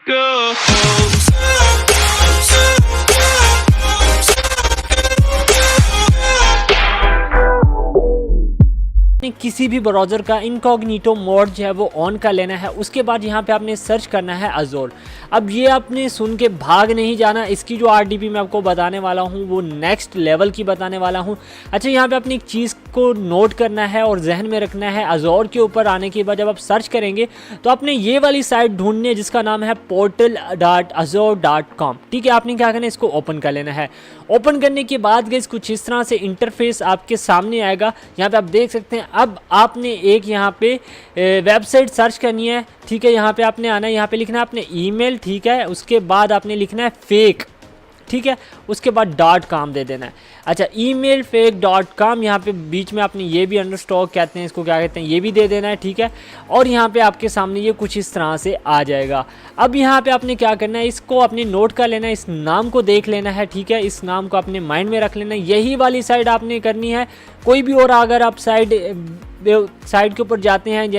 goes. किसी भी browser का इनकॉग्निटो मोड जो है वो ऑन कर लेना है। उसके बाद यहाँ पे आपने सर्च करना है अज़ोर। अब ये आपने सुन के भाग नहीं जाना, इसकी जो RDP मैं आपको बताने वाला हूँ वो नेक्स्ट लेवल की बताने वाला हूँ। अच्छा, यहाँ पे अपनी एक चीज़ को नोट करना है और जहन में रखना है। अज़ोर के ऊपर आने के बाद जब आप सर्च करेंगे तो आपने ये वाली साइट ढूंढनी है जिसका नाम है portal.azure.com। ठीक है, आपने क्या करना है, इसको ओपन कर लेना है। ओपन करने के बाद गाइस कुछ इस तरह से इंटरफेस आपके सामने आएगा। यहाँ पे आप देख सकते हैं। अब आपने एक यहाँ पे वेबसाइट सर्च करनी है। ठीक है, यहाँ पे आपने आना है, यहाँ पे लिखना है आपने ईमेल। ठीक है, उसके बाद आपने लिखना है फेक। ठीक है, उसके बाद .com दे देना है। अच्छा, email fake.com, यहाँ पे बीच में आपने ये भी अंडरस्टॉक कहते हैं इसको, क्या कहते हैं, ये भी दे देना है। ठीक है, और यहाँ पे आपके सामने ये कुछ इस तरह से आ जाएगा। अब यहाँ पे आपने क्या करना है, इसको आपने नोट कर लेना है, इस नाम को देख लेना है। ठीक है, इस नाम को अपने माइंड में रख लेना है। यही वाली साइड आपने करनी है। कोई भी और अगर आप साइड के ऊपर जाते हैं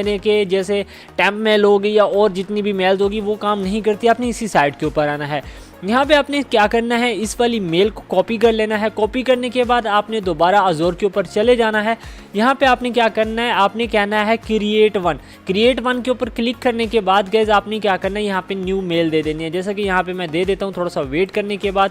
जैसे टेम्प मेल होगी या और जितनी भी मेल्स होगी वो काम नहीं करती, आपने इसी साइड के ऊपर आना है। यहाँ पे आपने क्या करना है, इस वाली मेल को कॉपी कर लेना है। कॉपी करने के बाद आपने दोबारा अज़ोर के ऊपर चले जाना है। यहाँ पे आपने क्या करना है, आपने कहना है क्रिएट वन के ऊपर क्लिक करने के बाद गाइस आपने क्या करना है, यहाँ पे न्यू मेल दे देनी है। जैसा कि यहाँ पे मैं दे देता हूँ। थोड़ा सा वेट करने के बाद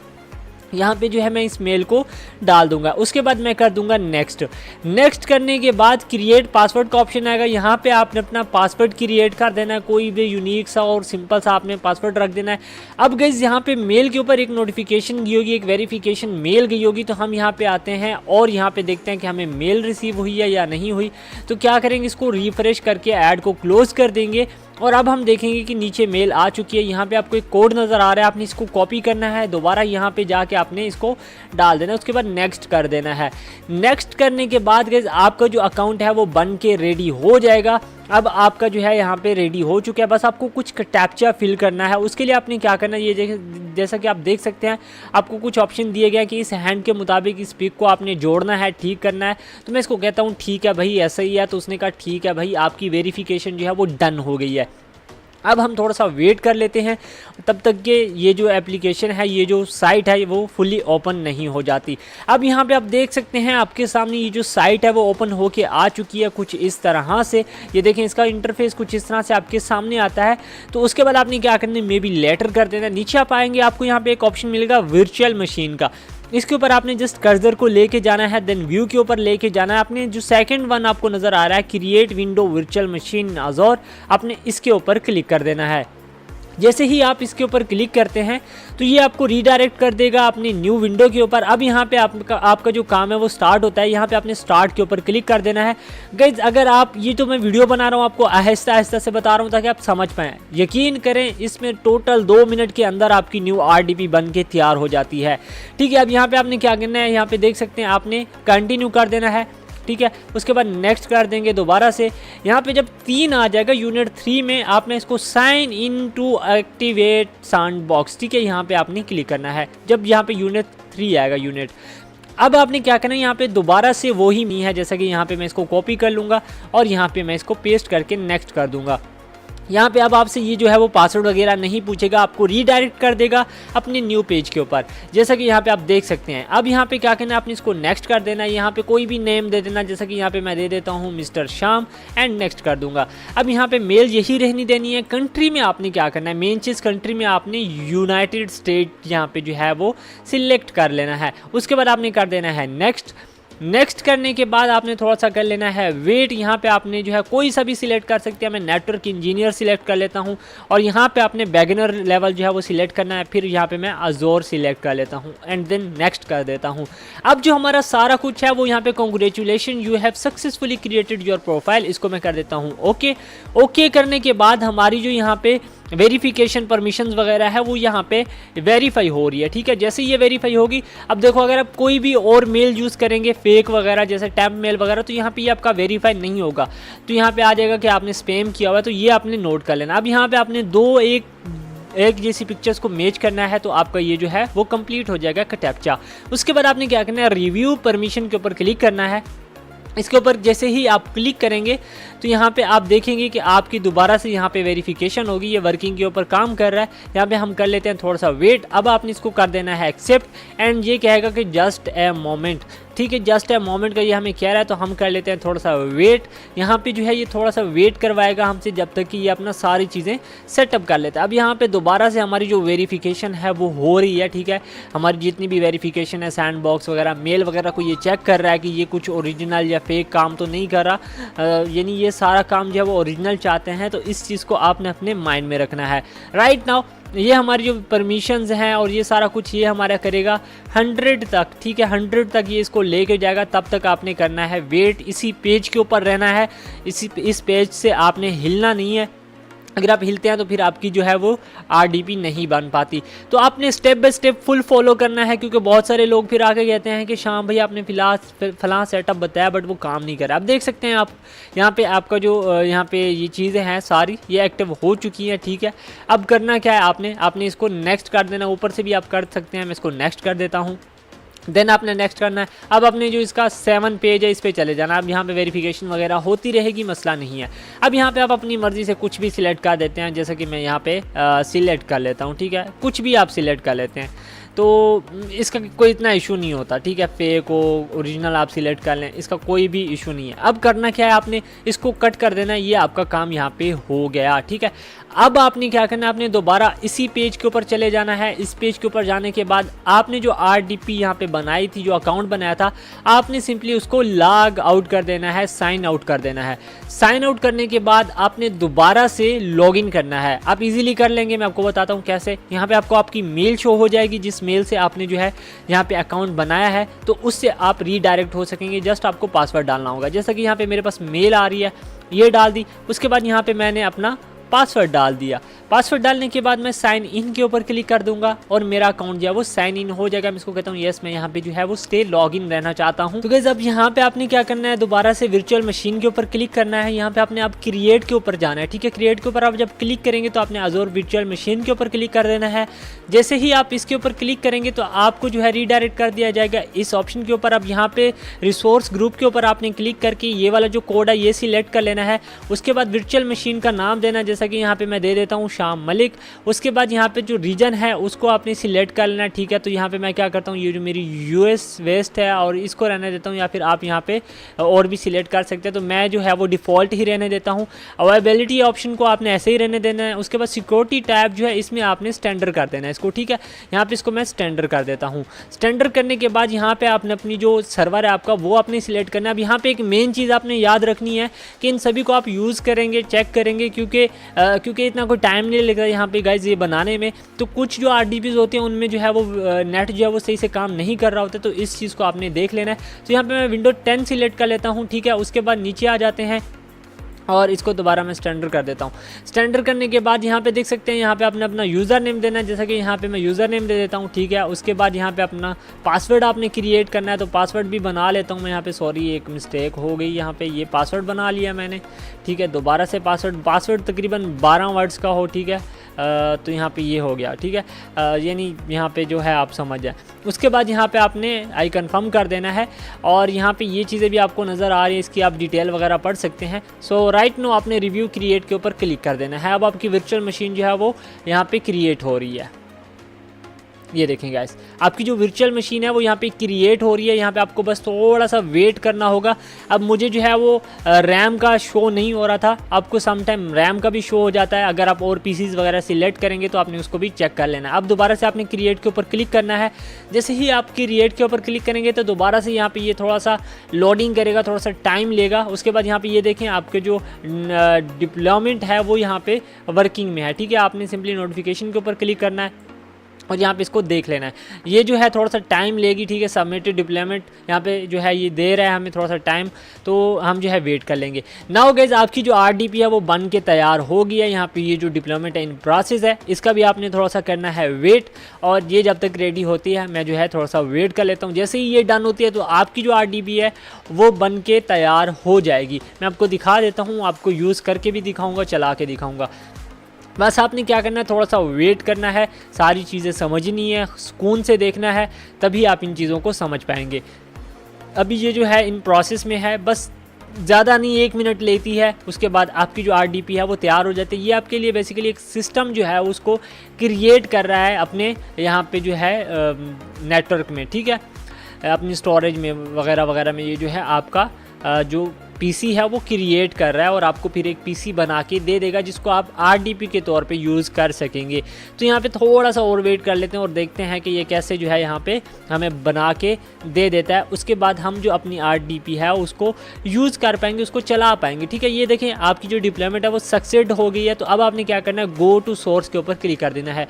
यहाँ पे जो है मैं इस मेल को डाल दूंगा। उसके बाद मैं कर दूंगा नेक्स्ट करने के बाद क्रिएट पासवर्ड का ऑप्शन आएगा। यहाँ पे आपने अपना पासवर्ड क्रिएट कर देना है, कोई भी यूनिक सा और सिंपल सा आपने पासवर्ड रख देना है। अब गाइस यहाँ पे मेल के ऊपर एक नोटिफिकेशन गई होगी, एक वेरिफिकेशन मेल गई होगी। तो हम यहाँ पे आते हैं और यहाँ पे देखते हैं कि हमें मेल रिसीव हुई है या नहीं हुई। तो क्या करेंगे, इसको रिफ्रेश करके ऐड को क्लोज कर देंगे और अब हम देखेंगे कि नीचे मेल आ चुकी है। यहाँ पे आपको एक कोड नज़र आ रहा है, आपने इसको कॉपी करना है, दोबारा यहाँ पे जाके आपने इसको डाल देना है। उसके बाद नेक्स्ट कर देना है। नेक्स्ट करने के बाद गाइस आपका जो अकाउंट है वो बन के रेडी हो जाएगा। अब आपका जो है यहाँ पे रेडी हो चुका है, बस आपको कुछ कैप्चा फिल करना है। उसके लिए आपने क्या करना है, ये जैसा कि आप देख सकते हैं आपको कुछ ऑप्शन दिए गए हैं कि इस हैंड के मुताबिक इस पिक को आपने जोड़ना है, ठीक करना है। तो मैं इसको कहता हूँ ठीक है भाई, ऐसा ही है। तो उसने कहा ठीक है भाई, आपकी वेरिफिकेशन जो है वो डन हो गई है। अब हम थोड़ा सा वेट कर लेते हैं तब तक के ये जो एप्लीकेशन है, ये जो साइट है वो फुली ओपन नहीं हो जाती। अब यहाँ पे आप देख सकते हैं आपके सामने ये जो साइट है वो ओपन होके आ चुकी है कुछ इस तरह से। ये देखें, इसका इंटरफेस कुछ इस तरह से आपके सामने आता है। तो उसके बाद आपने क्या करना है, मे बी लेटर कर देना। नीचे आप आएंगे, आपको यहाँ पे एक ऑप्शन मिलेगा वर्चुअल मशीन का। इसके ऊपर आपने जस्ट कर्सर को लेके जाना है, देन व्यू के ऊपर लेके जाना है। आपने जो सेकंड वन आपको नज़र आ रहा है क्रिएट विंडो वर्चुअल मशीन अज़ोर, आपने इसके ऊपर क्लिक कर देना है। जैसे ही आप इसके ऊपर क्लिक करते हैं तो ये आपको रीडायरेक्ट कर देगा अपनी न्यू विंडो के ऊपर। अब यहाँ पे आपका जो काम है वो स्टार्ट होता है। यहाँ पे आपने स्टार्ट के ऊपर क्लिक कर देना है। गाइज, अगर आप ये तो मैं वीडियो बना रहा हूँ आपको आहिस्ता आहिस्ता से बता रहा हूँ ताकि आप समझ पाएँ। यकीन करें इसमें टोटल 2 मिनट के अंदर आपकी न्यू RDP बन के तैयार हो जाती है। ठीक है, अब यहाँ पे आपने क्या करना है, यहाँ पे देख सकते हैं आपने कंटिन्यू कर देना है। ठीक है, उसके बाद नेक्स्ट कर देंगे दोबारा से। यहाँ पे जब 3 आ जाएगा यूनिट 3 में आपने इसको sign in to activate sandbox. ठीक है, यहाँ पे आपने क्लिक करना है जब यहाँ पे यूनिट 3 आएगा यूनिट। अब आपने क्या करना है, यहाँ पे दोबारा से वही नहीं है, जैसा कि यहाँ पे मैं इसको कॉपी कर लूँगा और यहाँ पे मैं इसको पेस्ट करके नेक्स्ट कर दूँगा। यहाँ पे अब आपसे ये जो है वो पासवर्ड वगैरह नहीं पूछेगा, आपको रीडायरेक्ट कर देगा अपने न्यू पेज के ऊपर, जैसा कि यहाँ पे आप देख सकते हैं। अब यहाँ पे क्या करना है, आपने इसको नेक्स्ट कर देना है। यहाँ पे कोई भी नेम दे देना, जैसा कि यहाँ पे मैं दे देता हूँ मिस्टर श्याम एंड नेक्स्ट कर दूंगा। अब यहाँ पे मेल यही रहनी देनी है। कंट्री में आपने क्या करना है, मेन चीज़ कंट्री में आपने यूनाइटेड स्टेट यहाँ पे जो है वो सिलेक्ट कर लेना है। उसके बाद आपने कर देना है नेक्स्ट करने के बाद आपने थोड़ा सा कर लेना है वेट। यहाँ पे आपने जो है कोई सा भी सिलेक्ट कर सकते हैं। मैं नेटवर्क इंजीनियर सिलेक्ट कर लेता हूँ और यहाँ पे आपने बिगिनर लेवल जो है वो सिलेक्ट करना है। फिर यहाँ पे मैं अज़ोर सिलेक्ट कर लेता हूँ एंड देन नेक्स्ट कर देता हूँ। अब जो हमारा सारा कुछ है वो यहाँ पे congratulation you have successfully created your profile, इसको मैं कर देता हूँ ओके करने के बाद हमारी जो यहाँ पे वेरिफिकेशन परमिशंस वगैरह है वो यहाँ पे वेरीफाई हो रही है। ठीक है, जैसे ये वेरीफाई होगी, अब देखो अगर आप कोई भी और मेल यूज़ करेंगे फेक वगैरह जैसे टैप मेल वगैरह, तो यहाँ पे ये आपका वेरीफाई नहीं होगा। तो यहाँ पे आ जाएगा कि आपने स्पैम किया हुआ है, तो ये आपने नोट कर लेना। अब यहाँ पे आपने एक जैसी पिक्चर्स को मैच करना है तो आपका ये जो है वो कंप्लीट हो जाएगा कैप्चा। उसके बाद आपने क्या करना है, रिव्यू परमिशन के ऊपर क्लिक करना है। इसके ऊपर जैसे ही आप क्लिक करेंगे तो यहाँ पे आप देखेंगे कि आपकी दोबारा से यहाँ पे वेरिफिकेशन होगी। ये वर्किंग के ऊपर काम कर रहा है। यहाँ पे हम कर लेते हैं थोड़ा सा वेट। अब आपने इसको कर देना है एक्सेप्ट एंड ये कहेगा कि जस्ट ए मोमेंट, ठीक है, जस्ट ए मोमेंट का ये हमें कह रहा है, तो हम कर लेते हैं थोड़ा सा वेट। यहाँ पे जो है ये थोड़ा सा वेट करवाएगा हमसे जब तक कि ये अपना सारी चीज़ें सेटअप कर लेता है। अब यहाँ पे दोबारा से हमारी जो वेरिफिकेशन है वो हो रही है, ठीक है। हमारी जितनी भी वेरिफिकेशन है सैंडबॉक्स वगैरह मेल वगैरह को ये चेक कर रहा है कि ये कुछ ओरिजिनल या फेक काम तो नहीं कर रहा, यानी ये सारा काम जो है वो ओरिजिनल चाहते हैं। तो इस चीज़ को आपने अपने माइंड में रखना है। राइट नाउ ये हमारी जो परमिशंस हैं और ये सारा कुछ ये हमारा करेगा 100 तक, ठीक है, 100 तक ये इसको लेके जाएगा। तब तक आपने करना है वेट, इसी पेज के ऊपर रहना है, इस पेज से आपने हिलना नहीं है। अगर आप हिलते हैं तो फिर आपकी जो है वो RDP नहीं बन पाती। तो आपने step by step full follow करना है, क्योंकि बहुत सारे लोग फिर आके कहते हैं कि शाम भाई आपने फलां सेटअप बताया बट वो काम नहीं कर रहा। आप देख सकते हैं आप यहाँ पे आपका जो यहाँ पे ये चीज़ें हैं सारी ये एक्टिव हो चुकी हैं, ठीक है। अब करना क्या है, आपने इसको नेक्स्ट कर देना। ऊपर से भी आप कर सकते हैं, मैं इसको नेक्स्ट कर देता हूँ। देन आपने नेक्स्ट करना है। अब अपने जो इसका 7 पेज है इस पे चले जाना। अब यहाँ पे वेरिफिकेशन वगैरह होती रहेगी, मसला नहीं है। अब यहाँ पे आप अपनी मर्ज़ी से कुछ भी सिलेक्ट कर देते हैं, जैसे कि मैं यहाँ पे सिलेक्ट कर लेता हूँ, ठीक है। कुछ भी आप सिलेक्ट कर लेते हैं तो इसका कोई इतना इशू नहीं होता, ठीक है। फेक हो ओरिजिनल आप सिलेक्ट कर लें, इसका कोई भी इशू नहीं है। अब करना क्या है, आपने इसको कट कर देना है। ये आपका काम यहाँ पे हो गया, ठीक है। अब आपने क्या करना है, आपने दोबारा इसी पेज के ऊपर चले जाना है। इस पेज के ऊपर जाने के बाद आपने जो RDP यहाँ पे बनाई थी, जो अकाउंट बनाया था, आपने सिंपली उसको लॉग आउट कर देना है, साइन आउट कर देना है। साइन आउट करने के बाद आपने दोबारा से लॉगिन करना है। आप इजीली कर लेंगे, मैं आपको बताता हूँ कैसे। यहाँ पे आपको आपकी मेल शो हो जाएगी, जिस मेल से आपने जो है यहाँ पे अकाउंट बनाया है, तो उससे आप रीडायरेक्ट हो सकेंगे। जस्ट आपको पासवर्ड डालना होगा, जैसा कि यहाँ पे मेरे पास मेल आ रही है, ये डाल दी। उसके बाद यहाँ पे मैंने अपना पासवर्ड डाल दिया। पासवर्ड डालने के बाद मैं साइन इन के ऊपर क्लिक कर दूंगा और मेरा अकाउंट जो है वो साइन इन हो जाएगा। मैं इसको कहता हूँ यस, मैं यहाँ पे जो है वो स्टे लॉगिन रहना चाहता हूँ। तो गाइस अब यहाँ पे आपने क्या करना है, दोबारा से वर्चुअल मशीन के ऊपर क्लिक करना है। यहाँ पे आपने आप क्रिएट के ऊपर जाना है, ठीक है। क्रिएट के ऊपर आप जब क्लिक करेंगे तो आपने अज़ूर वर्चुअल मशीन के ऊपर क्लिक कर देना है। जैसे ही आप इसके ऊपर क्लिक करेंगे तो आपको जो है रीडायरेक्ट कर दिया जाएगा इस ऑप्शन के ऊपर। अब यहाँ पे रिसोर्स ग्रुप के ऊपर आपने क्लिक करके ये वाला जो कोड है ये सिलेक्ट कर लेना है। उसके बाद वर्चुअल मशीन का नाम देना, जैसा कि यहाँ पे मैं दे देता हूँ शाम मलिक। उसके बाद यहाँ पे जो रीजन है उसको आपने सिलेक्ट कर लेना, ठीक है। तो यहाँ पे मैं क्या करता हूँ, ये जो मेरी US वेस्ट है और इसको रहने देता हूँ, या फिर आप यहाँ पे और भी सिलेक्ट कर सकते हैं। तो मैं जो है वो डिफ़ॉल्ट ही रहने देता हूँ। अवेलेबिलिटी ऑप्शन को आपने ऐसे ही रहने देना है। उसके बाद सिक्योरिटी टैब जो है इसमें आपने स्टैंडर्ड कर देना है इसको, ठीक है। यहाँ पे इसको मैं स्टैंडर्ड कर देता हूँ। स्टैंडर्ड करने के बाद यहाँ पे आपने अपनी जो सर्वर है आपका वो आपने सिलेक्ट करना है। अब यहाँ पे एक मेन चीज़ आपने याद रखनी है कि इन सभी को आप यूज़ करेंगे, चेक करेंगे, क्योंकि इतना कोई टाइम नहीं लगता यहाँ पे गाइज ये बनाने में। तो कुछ जो RDPs होते हैं उनमें जो है वो नेट जो है वो सही से काम नहीं कर रहा होता, तो इस चीज़ को आपने देख लेना है। तो यहाँ पे मैं विंडो 10 सिलेक्ट कर लेता हूँ, ठीक है। उसके बाद नीचे आ जाते हैं और इसको दोबारा मैं स्टैंडर्ड कर देता हूँ। स्टैंडर्ड करने के बाद यहाँ पे देख सकते हैं यहाँ पे आपने अपना यूज़र नेम देना है, जैसा कि यहाँ पे मैं यूज़र नेम दे देता हूँ, ठीक है। उसके बाद यहाँ पे अपना पासवर्ड आपने क्रिएट करना है, तो पासवर्ड भी बना लेता हूँ मैं यहाँ पे। सॉरी एक मिस्टेक हो गई, यहाँ पे ये पासवर्ड बना लिया मैंने, ठीक है। दोबारा से पासवर्ड तकरीबन 12 वर्ड्स का हो, ठीक है। तो यहाँ पे ये हो गया, ठीक है। यानी यहाँ पे जो है आप समझ जाए। उसके बाद यहाँ पे आपने आई कन्फर्म कर देना है और यहाँ पे ये चीज़ें भी आपको नज़र आ रही है, इसकी आप डिटेल वगैरह पढ़ सकते हैं। सो राइट नो आपने रिव्यू क्रिएट के ऊपर क्लिक कर देना है। अब आपकी वर्चुअल मशीन जो है वो यहाँ पे क्रिएट हो रही है। ये देखें गाइस, आपकी जो वर्चुअल मशीन है वो यहाँ पे क्रिएट हो रही है। यहाँ पे आपको बस थोड़ा सा वेट करना होगा। अब मुझे जो है वो रैम का शो नहीं हो रहा था, आपको सम टाइम रैम का भी शो हो जाता है। अगर आप और पीसीज वगैरह सिलेक्ट करेंगे तो आपने उसको भी चेक कर लेना है। अब दोबारा से आपने क्रिएट के ऊपर क्लिक करना है। जैसे ही आप क्रिएट के ऊपर क्लिक करेंगे तो दोबारा से यहाँ पर ये थोड़ा सा लोडिंग करेगा, थोड़ा सा टाइम लेगा। उसके बाद यहाँ पर ये देखें आपके जो डिप्लॉयमेंट है वो यहाँ पर वर्किंग में है, ठीक है। आपने सिंपली नोटिफिकेशन के ऊपर क्लिक करना है और यहाँ पे इसको देख लेना है। ये जो है थोड़ा सा टाइम लेगी, ठीक है। सबमिटेड डिप्लॉयमेंट यहाँ पे जो है ये दे रहा है हमें थोड़ा सा टाइम, तो हम जो है वेट कर लेंगे। नाउ गाइस आपकी जो RDP है वो बन के तैयार हो गई है। यहाँ पे ये जो डिप्लॉयमेंट है इन प्रोसेस है, इसका भी आपने थोड़ा सा करना है वेट। और ये जब तक रेडी होती है मैं जो है थोड़ा सा वेट कर लेता हूँ। जैसे ही ये डन होती है तो आपकी जो RDP है वो बन के तैयार हो जाएगी। मैं आपको दिखा देता हूँ, आपको यूज़ करके भी दिखाऊँगा, चला के दिखाऊँगा। बस आपने क्या करना है, थोड़ा सा वेट करना है, सारी चीज़ें समझनी है, सुकून से देखना है, तभी आप इन चीज़ों को समझ पाएंगे। अभी ये जो है इन प्रोसेस में है, बस ज़्यादा नहीं 1 मिनट लेती है, उसके बाद आपकी जो RDP है वो तैयार हो जाती है। ये आपके लिए बेसिकली एक सिस्टम जो है उसको क्रिएट कर रहा है अपने यहाँ पे जो है नेटवर्क में, ठीक है, अपनी स्टोरेज में वगैरह वगैरह में। ये जो है आपका जो PC है वो क्रिएट कर रहा है और आपको फिर एक PC बना के दे देगा जिसको आप RDP के तौर पे यूज़ कर सकेंगे। तो यहाँ पे थोड़ा सा और वेट कर लेते हैं और देखते हैं कि ये कैसे जो है यहाँ पे हमें बना के दे देता है। उसके बाद हम जो अपनी RDP है उसको यूज़ कर पाएंगे, उसको चला पाएंगे, ठीक है। ये देखें आपकी जो डिप्लॉयमेंट है वो सक्सेड हो गई है। तो अब आपने क्या करना है, गो टू सोर्स के ऊपर क्लिक कर देना है।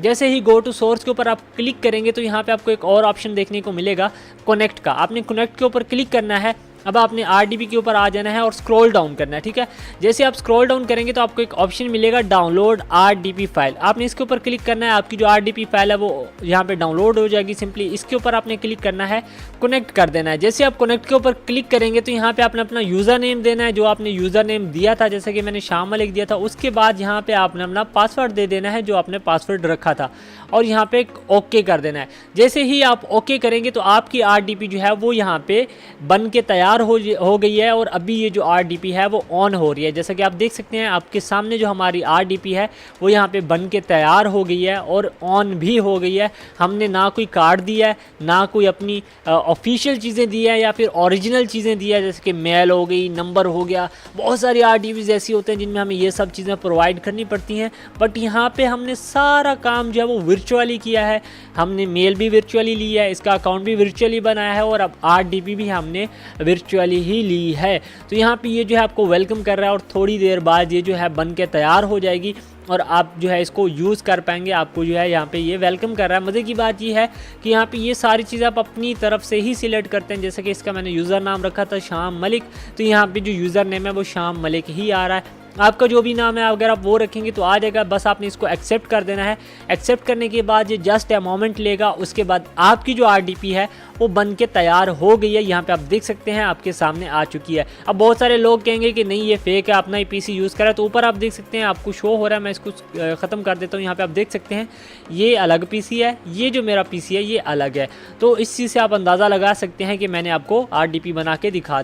जैसे ही गो टू सोर्स के ऊपर आप क्लिक करेंगे तो यहाँ पे आपको एक और ऑप्शन देखने को मिलेगा कनेक्ट का। आपने कनेक्ट के ऊपर क्लिक करना है। अब आपने RDP के ऊपर आ जाना है और स्क्रॉल डाउन करना है, ठीक है। जैसे आप स्क्रॉल डाउन करेंगे तो आपको एक ऑप्शन मिलेगा डाउनलोड RDP फाइल। आपने इसके ऊपर क्लिक करना है, आपकी जो RDP फाइल है वो यहाँ पे डाउनलोड हो जाएगी। सिंपली इसके ऊपर आपने क्लिक करना है, कनेक्ट कर देना है। जैसे आप कनेक्ट के ऊपर क्लिक करेंगे तो यहाँ पे आपने अपना यूज़र नेम देना है, जो आपने यूज़र नेम दिया था, जैसे कि मैंने शाम मलिक दिया था। उसके बाद यहाँ पे आपने अपना पासवर्ड दे देना है, जो आपने पासवर्ड रखा था, और यहाँ पे ओके कर देना है। जैसे ही आप ओके करेंगे तो आपकी RDP जो है वो यहाँ पे बन के तैयार हो गई है और अभी ये जो RDP है वो ऑन हो रही है। जैसा कि आप देख सकते हैं आपके सामने जो हमारी RDP है वो यहाँ पे बन के तैयार हो गई है और ऑन भी हो गई है। हमने ना कोई कार्ड दिया है, ना कोई अपनी ऑफिशियल चीज़ें दी है या फिर ओरिजिनल चीज़ें दी है, जैसे कि मेल हो गई, नंबर हो गया। बहुत सारी RDPs ऐसी होते हैं जिनमें हमें ये सब चीज़ें प्रोवाइड करनी पड़ती हैं, बट यहाँ पे हमने सारा काम जो है वो वर्चुअली किया है। हमने मेल भी वर्चुअली लिया है, इसका अकाउंट भी वर्चुअली बनाया है और अब RDP भी हमने वर्चुअली ही ली है। तो यहाँ पे ये जो है आपको वेलकम कर रहा है और थोड़ी देर बाद ये जो है बन के तैयार हो जाएगी और आप जो है इसको यूज़ कर पाएंगे। आपको जो है यहाँ पे ये वेलकम कर रहा है। मज़े की बात ये है कि यहाँ पे ये सारी चीज़ें आप अपनी तरफ से ही सिलेक्ट करते हैं। जैसे कि इसका मैंने यूज़र नाम रखा था शाम मलिक, तो यहाँ पे जो यूज़र नेम है वो शाम मलिक ही आ रहा है। आपका जो भी नाम है अगर आप वो रखेंगे तो आ जाएगा। बस आपने इसको एक्सेप्ट कर देना है। एक्सेप्ट करने के बाद ये जस्ट ए मोमेंट लेगा। उसके बाद आपकी जो RDP है वो बन के तैयार हो गई है। यहाँ पे आप देख सकते हैं आपके सामने आ चुकी है। अब बहुत सारे लोग कहेंगे कि नहीं ये फेक है, अपना ही PC यूज़ करा। तो ऊपर आप देख सकते हैं आपको शो हो रहा है, मैं इसको ख़त्म कर देता हूँ। यहाँ पे आप देख सकते हैं ये अलग PC है, ये जो मेरा PC है ये अलग है। तो इस चीज़ से आप अंदाज़ा लगा सकते हैं कि मैंने आपको RDP बना के दिखा